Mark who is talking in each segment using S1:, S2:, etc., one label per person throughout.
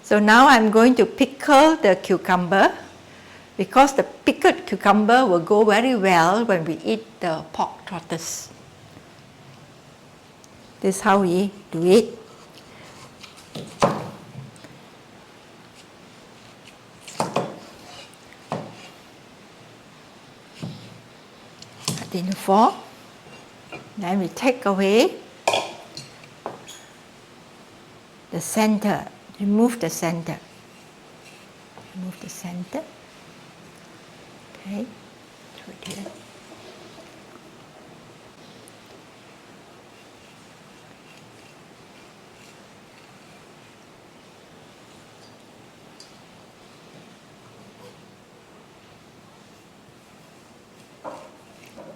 S1: So now I'm going to pickle the cucumber, because the pickled cucumber will go very well when we eat the pork trotters. This is how we do it. Cut into 4. Then we take away the center. Remove the center. Remove the center. Okay, put it here.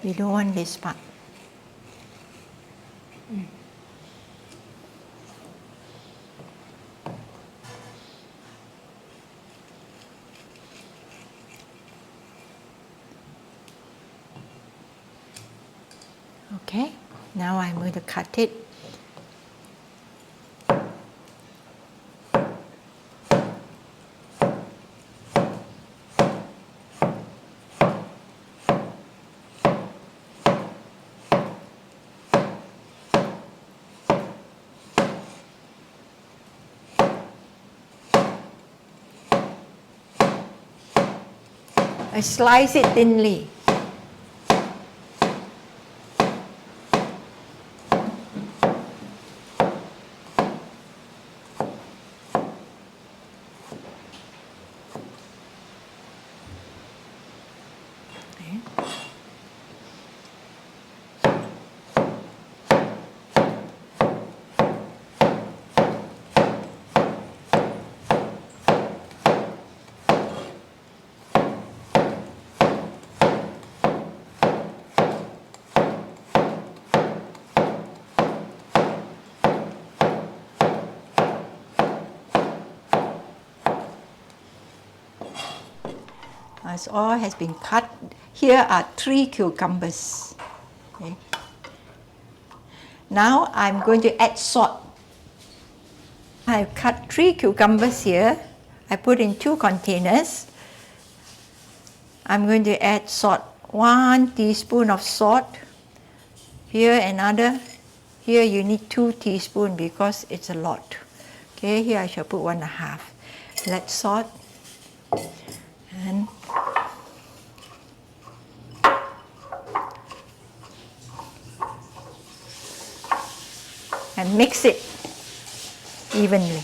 S1: We don't want this part. Okay, now I'm going to cut it. I slice it thinly. As all has been cut, here are 3 cucumbers. Okay. Now I'm going to add salt. I've cut 3 cucumbers here. I put in 2 containers. I'm going to add salt. 1 teaspoon of salt. Here another. Here you need 2 teaspoons because it's a lot. Okay, here I shall put 1.5. Let's salt. And mix it evenly.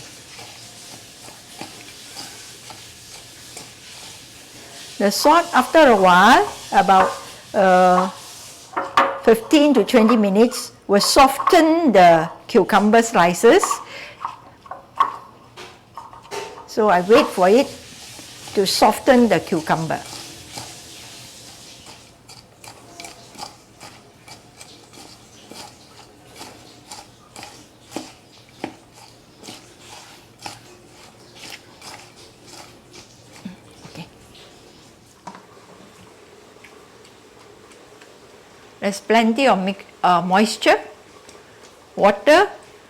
S1: The salt, after a while, about 15 to 20 minutes, will soften the cucumber slices. So I wait for it to soften the cucumber. There's plenty of moisture. Water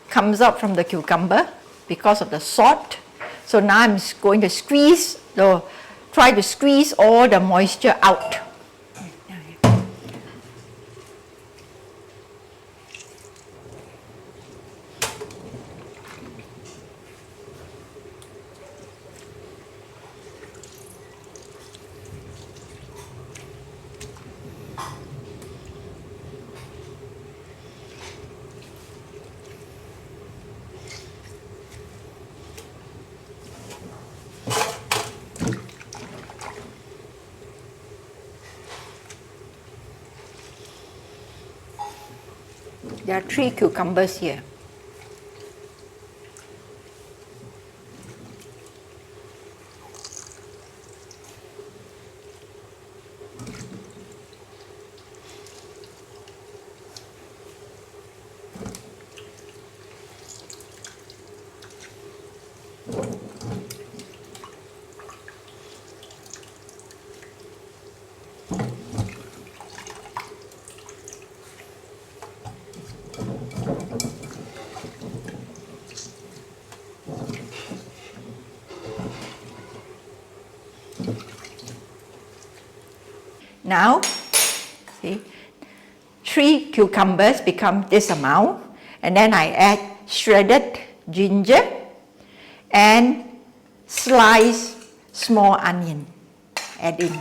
S1: comes out from the cucumber because of the salt. So now I'm going to try to squeeze all the moisture out. There are 3 cucumbers here. Now, see, 3 cucumbers become this amount, and then I add shredded ginger and sliced small onion. Add in,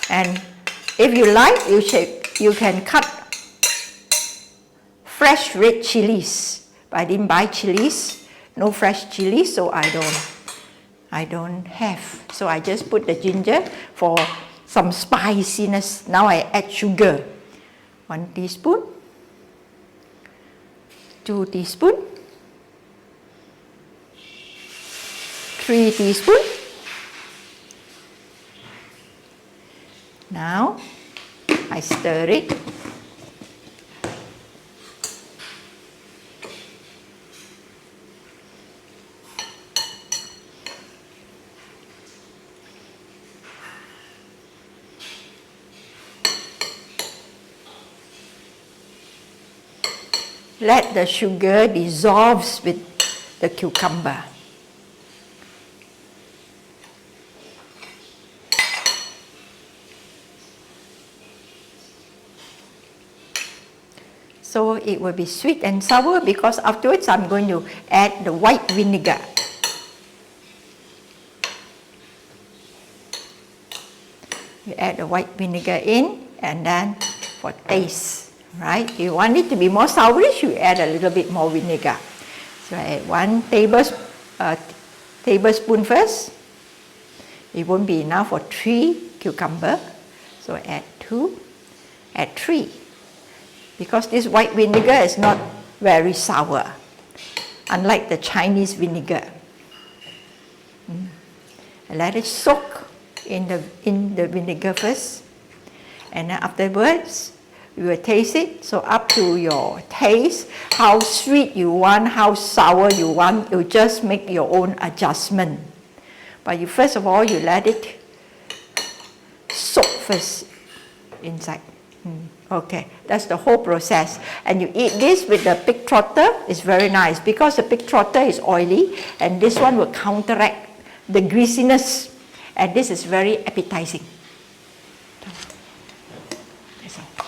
S1: and if you like, you can cut fresh red chilies. But I didn't buy chilies, no fresh chilies, so I don't have. So I just put the ginger for some spiciness. Now I add sugar. 1 teaspoon, 2 teaspoon, 3 teaspoon. Now I stir it. Let the sugar dissolve with the cucumber. So it will be sweet and sour because afterwards I'm going to add the white vinegar. You add the white vinegar in, and then for taste, right? If you want it to be more sourish, you add a little bit more vinegar. So I add 1 tablespoon first. It won't be enough for 3 cucumber, so add 2, add 3. Because this white vinegar is not very sour, unlike the Chinese vinegar. And let it soak in the vinegar first, and then afterwards you will taste it. So up to your taste, how sweet you want, how sour you want, you just make your own adjustment. But you first of all, you let it soak first inside. Okay, that's the whole process. And you eat this with the pig trotter, it's very nice because the pig trotter is oily and this one will counteract the greasiness, and this is very appetizing. That's all.